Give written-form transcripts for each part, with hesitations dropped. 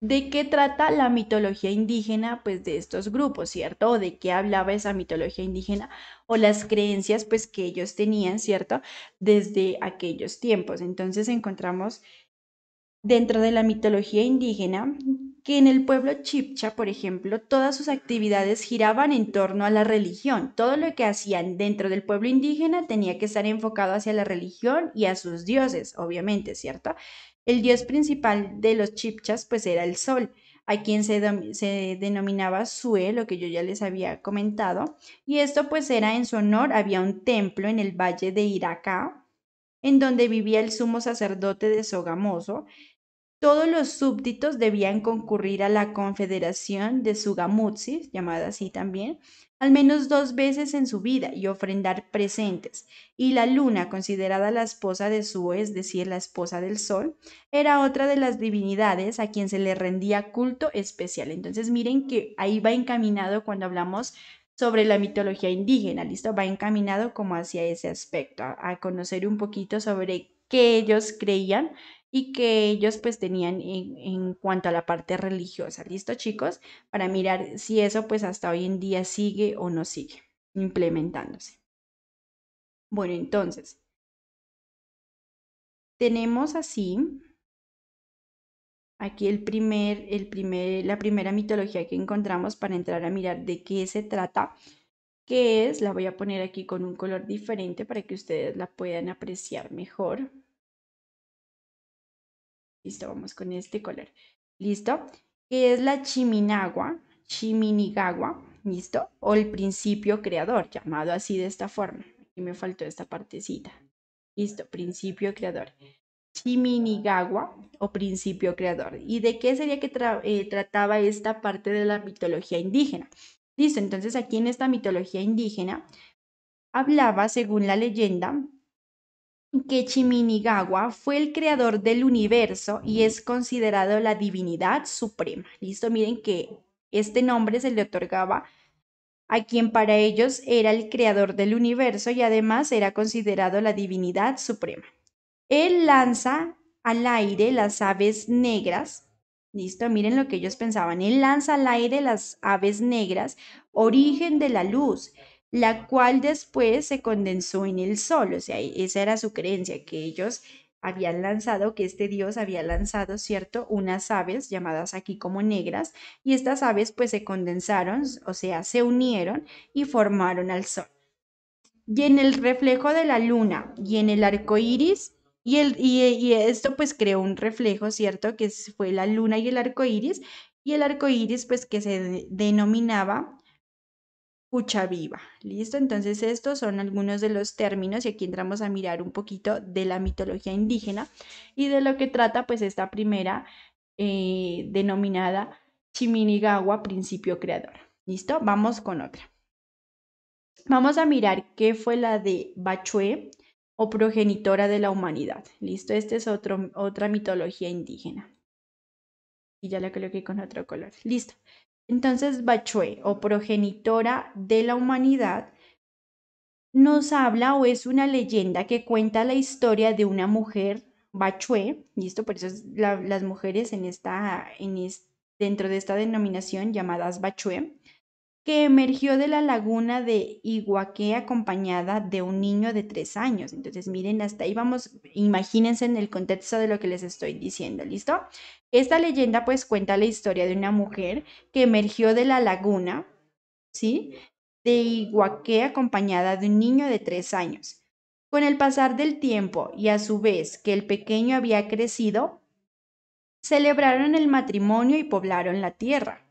¿De qué trata la mitología indígena, pues, de estos grupos, cierto? ¿O de qué hablaba esa mitología indígena o las creencias, pues, que ellos tenían, cierto? Desde aquellos tiempos. Entonces encontramos dentro de la mitología indígena que en el pueblo chibcha, por ejemplo, todas sus actividades giraban en torno a la religión. Todo lo que hacían dentro del pueblo indígena tenía que estar enfocado hacia la religión y a sus dioses, obviamente, ¿cierto? El dios principal de los chibchas, pues, era el sol, a quien se denominaba Sue, lo que yo ya les había comentado, y esto pues era en su honor. Había un templo en el valle de Iracá, en donde vivía el sumo sacerdote de Sogamoso. Todos los súbditos debían concurrir a la confederación de Sugamutsi, llamada así también, al menos 2 veces en su vida y ofrendar presentes. Y la luna, considerada la esposa de Su, es decir, la esposa del sol, era otra de las divinidades a quien se le rendía culto especial. Entonces miren que ahí va encaminado cuando hablamos sobre la mitología indígena, ¿listo? Va encaminado como hacia ese aspecto, a conocer un poquito sobre qué ellos creían y que ellos pues tenían en cuanto a la parte religiosa. ¿Listo, chicos? Para mirar si eso pues hasta hoy en día sigue o no sigue implementándose. Bueno, entonces, tenemos así aquí la primera mitología que encontramos para entrar a mirar de qué se trata, que es, la voy a poner aquí con un color diferente para que ustedes la puedan apreciar mejor. Listo, vamos con este color. ¿Listo? Que es la Chiminigagua, ¿listo? O el principio creador, llamado así de esta forma. Aquí me faltó esta partecita. ¿Listo? Principio creador. Chiminigagua o principio creador. ¿Y de qué sería que trataba esta parte de la mitología indígena? Listo, entonces aquí en esta mitología indígena hablaba, según la leyenda, que Chiminigagua fue el creador del universo y es considerado la divinidad suprema. Listo, miren que este nombre se le otorgaba a quien para ellos era el creador del universo y además era considerado la divinidad suprema. Él lanza al aire las aves negras. Listo, miren lo que ellos pensaban. Él lanza al aire las aves negras, origen de la luz, la cual después se condensó en el sol. O sea, esa era su creencia, que ellos habían lanzado, que este dios había lanzado, ¿cierto? Unas aves llamadas aquí como negras, y estas aves pues se condensaron, o sea, se unieron y formaron al sol. Y en el reflejo de la luna y en el arco iris, y esto pues creó un reflejo, ¿cierto? Que fue la luna y el arco iris pues que se denominaba Pucha Viva. ¿Listo? Entonces estos son algunos de los términos y aquí entramos a mirar un poquito de la mitología indígena y de lo que trata pues esta primera denominada Chiminigagua, principio creador. ¿Listo? Vamos con otra. Vamos a mirar qué fue la de Bachué o progenitora de la humanidad. Listo, esta es otra mitología indígena. Y ya la coloqué con otro color. Listo. Entonces, Bachué o progenitora de la humanidad nos habla o es una leyenda que cuenta la historia de una mujer Bachué. Listo, por eso las mujeres dentro de esta denominación llamadas Bachué, que emergió de la laguna de Iguaque acompañada de un niño de 3 años. Entonces, miren, hasta ahí vamos, imagínense en el contexto de lo que les estoy diciendo, ¿listo? Esta leyenda pues cuenta la historia de una mujer que emergió de la laguna, ¿sí? De Iguaque acompañada de un niño de 3 años. Con el pasar del tiempo y a su vez que el pequeño había crecido, celebraron el matrimonio y poblaron la tierra.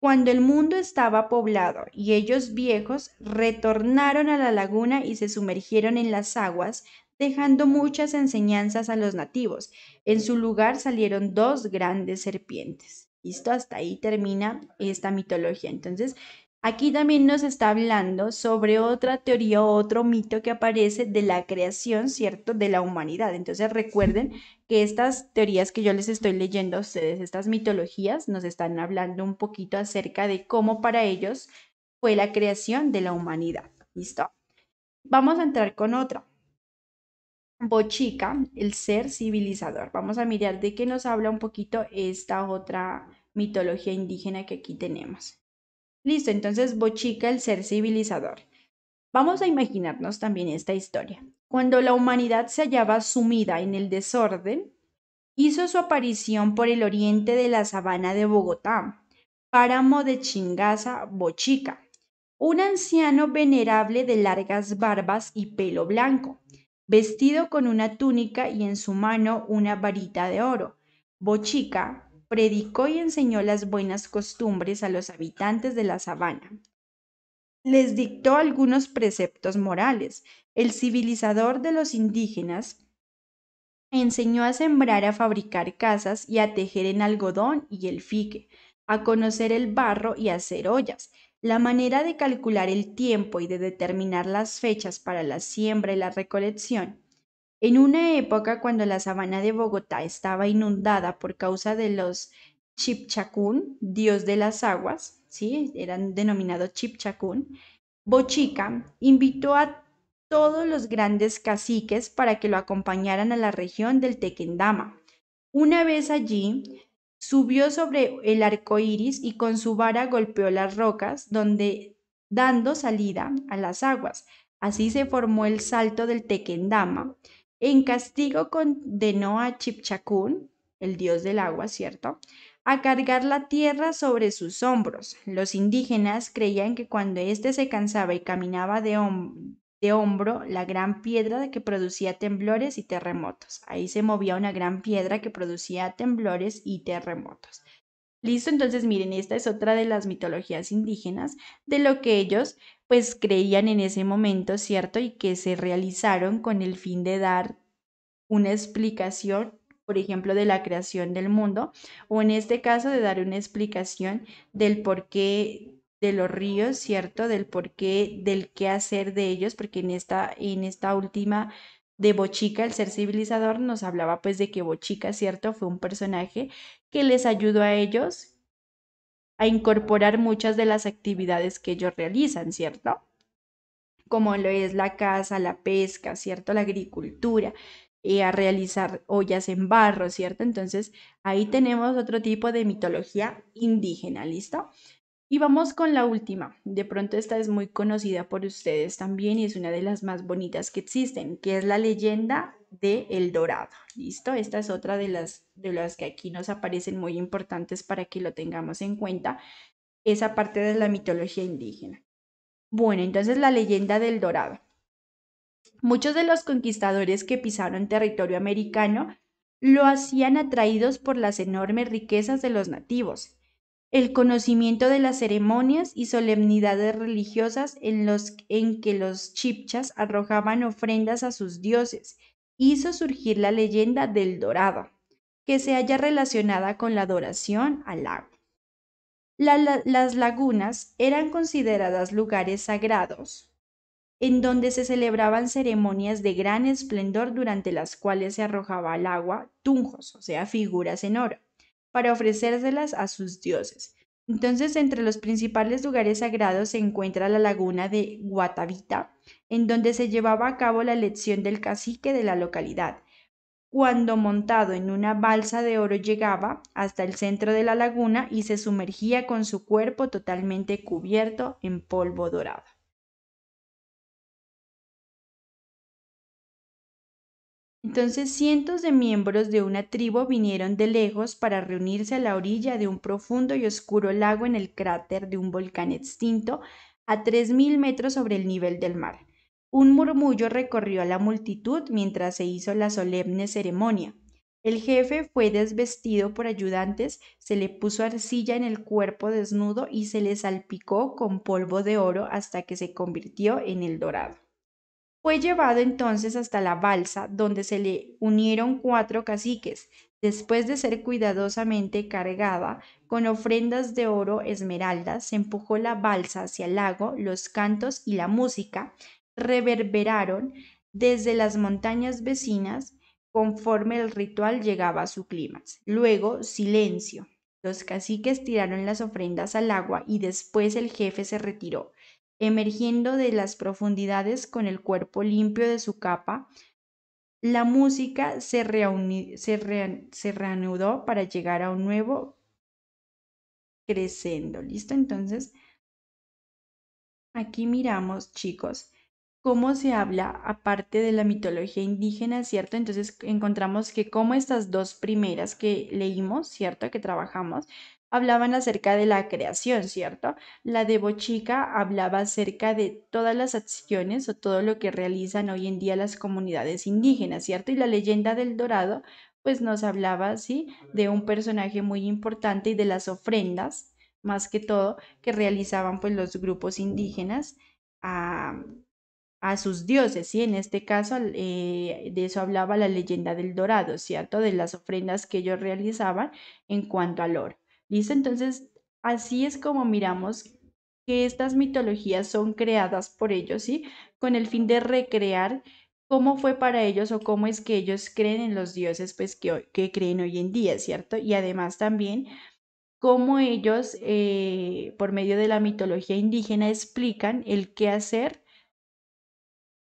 Cuando el mundo estaba poblado y ellos viejos, retornaron a la laguna y se sumergieron en las aguas, dejando muchas enseñanzas a los nativos. En su lugar salieron 2 grandes serpientes. ¿Listo? Hasta ahí termina esta mitología. Entonces, aquí también nos está hablando sobre otra teoría o otro mito que aparece de la creación, ¿cierto?, de la humanidad. Entonces, recuerden que estas teorías que yo les estoy leyendo a ustedes, estas mitologías, nos están hablando un poquito acerca de cómo para ellos fue la creación de la humanidad. ¿Listo? Vamos a entrar con otra. Bochica, el ser civilizador. Vamos a mirar de qué nos habla un poquito esta otra mitología indígena que aquí tenemos. Listo, entonces Bochica, el ser civilizador. Vamos a imaginarnos también esta historia. Cuando la humanidad se hallaba sumida en el desorden, hizo su aparición por el oriente de la sabana de Bogotá, páramo de Chingaza, Bochica, un anciano venerable de largas barbas y pelo blanco, vestido con una túnica y en su mano una varita de oro. Bochica predicó y enseñó las buenas costumbres a los habitantes de la sabana. Les dictó algunos preceptos morales. El civilizador de los indígenas enseñó a sembrar, a fabricar casas y a tejer en algodón y el fique, a conocer el barro y a hacer ollas, la manera de calcular el tiempo y de determinar las fechas para la siembra y la recolección. En una época cuando la sabana de Bogotá estaba inundada por causa de los Chipchacún, dios de las aguas, ¿sí? Eran denominados Chipchacún, Bochica invitó a todos los grandes caciques para que lo acompañaran a la región del Tequendama. Una vez allí, subió sobre el arco iris y con su vara golpeó las rocas, dando salida a las aguas. Así se formó el salto del Tequendama. En castigo condenó a Chipchacún, el dios del agua, ¿cierto?, a cargar la tierra sobre sus hombros. Los indígenas creían que cuando éste se cansaba y caminaba de hombro, la gran piedra que producía temblores y terremotos. Ahí se movía una gran piedra que producía temblores y terremotos. Listo, entonces miren, esta es otra de las mitologías indígenas de lo que ellos pues creían en ese momento, ¿cierto? Y que se realizaron con el fin de dar una explicación, por ejemplo, de la creación del mundo, o en este caso de dar una explicación del porqué de los ríos, ¿cierto? Del porqué, del qué hacer de ellos, porque en esta última de Bochica, el ser civilizador, nos hablaba pues de que Bochica, ¿cierto? Fue un personaje que les ayudó a ellos a incorporar muchas de las actividades que ellos realizan, ¿cierto? Como lo es la caza, la pesca, ¿cierto? La agricultura, a realizar ollas en barro, ¿cierto? Entonces, ahí tenemos otro tipo de mitología indígena, ¿listo? Y vamos con la última. De pronto esta es muy conocida por ustedes también y es una de las más bonitas que existen, que es la leyenda de El Dorado. ¿Listo? Esta es otra de las que aquí nos aparecen muy importantes para que lo tengamos en cuenta, esa parte de la mitología indígena. Bueno, entonces la leyenda del Dorado. Muchos de los conquistadores que pisaron territorio americano lo hacían atraídos por las enormes riquezas de los nativos, el conocimiento de las ceremonias y solemnidades religiosas en que los chipchas arrojaban ofrendas a sus dioses, hizo surgir la leyenda del Dorado, que se halla relacionada con la adoración al agua. Las lagunas eran consideradas lugares sagrados en donde se celebraban ceremonias de gran esplendor durante las cuales se arrojaba al agua tunjos, o sea, figuras en oro, para ofrecérselas a sus dioses. Entonces, entre los principales lugares sagrados se encuentra la laguna de Guatavita, en donde se llevaba a cabo la elección del cacique de la localidad, cuando montado en una balsa de oro llegaba hasta el centro de la laguna y se sumergía con su cuerpo totalmente cubierto en polvo dorado. Entonces cientos de miembros de una tribu vinieron de lejos para reunirse a la orilla de un profundo y oscuro lago en el cráter de un volcán extinto a 3000 metros sobre el nivel del mar. Un murmullo recorrió a la multitud mientras se hizo la solemne ceremonia. El jefe fue desvestido por ayudantes, se le puso arcilla en el cuerpo desnudo y se le salpicó con polvo de oro hasta que se convirtió en el dorado. Fue llevado entonces hasta la balsa, donde se le unieron 4 caciques. Después de ser cuidadosamente cargada con ofrendas de oro esmeraldas, se empujó la balsa hacia el lago, los cantos y la música reverberaron desde las montañas vecinas conforme el ritual llegaba a su clímax. Luego, silencio. Los caciques tiraron las ofrendas al agua y después el jefe se retiró emergiendo de las profundidades con el cuerpo limpio de su capa la música se reanudó para llegar a un nuevo crescendo. ¿Listo? Entonces, aquí miramos, chicos, cómo se habla aparte de la mitología indígena, ¿cierto? Entonces encontramos que como estas dos primeras que leímos, ¿cierto? Que trabajamos, hablaban acerca de la creación, ¿cierto? La de Bochica hablaba acerca de todas las acciones o todo lo que realizan hoy en día las comunidades indígenas, ¿cierto? Y la leyenda del Dorado, pues nos hablaba, ¿sí? De un personaje muy importante y de las ofrendas, más que todo, que realizaban pues los grupos indígenas a, a sus dioses, ¿sí? En este caso, de eso hablaba la leyenda del Dorado, ¿cierto? De las ofrendas que ellos realizaban en cuanto al oro. ¿Listo? Entonces, así es como miramos que estas mitologías son creadas por ellos, ¿sí? Con el fin de recrear cómo fue para ellos o cómo es que ellos creen en los dioses, pues, que creen hoy en día, ¿cierto? Y además también cómo ellos, por medio de la mitología indígena, explican el qué hacer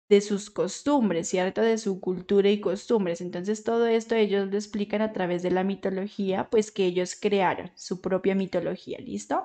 de sus costumbres, ¿cierto? De su cultura y costumbres. Entonces, todo esto ellos lo explican a través de la mitología, pues que ellos crearon su propia mitología, ¿listo?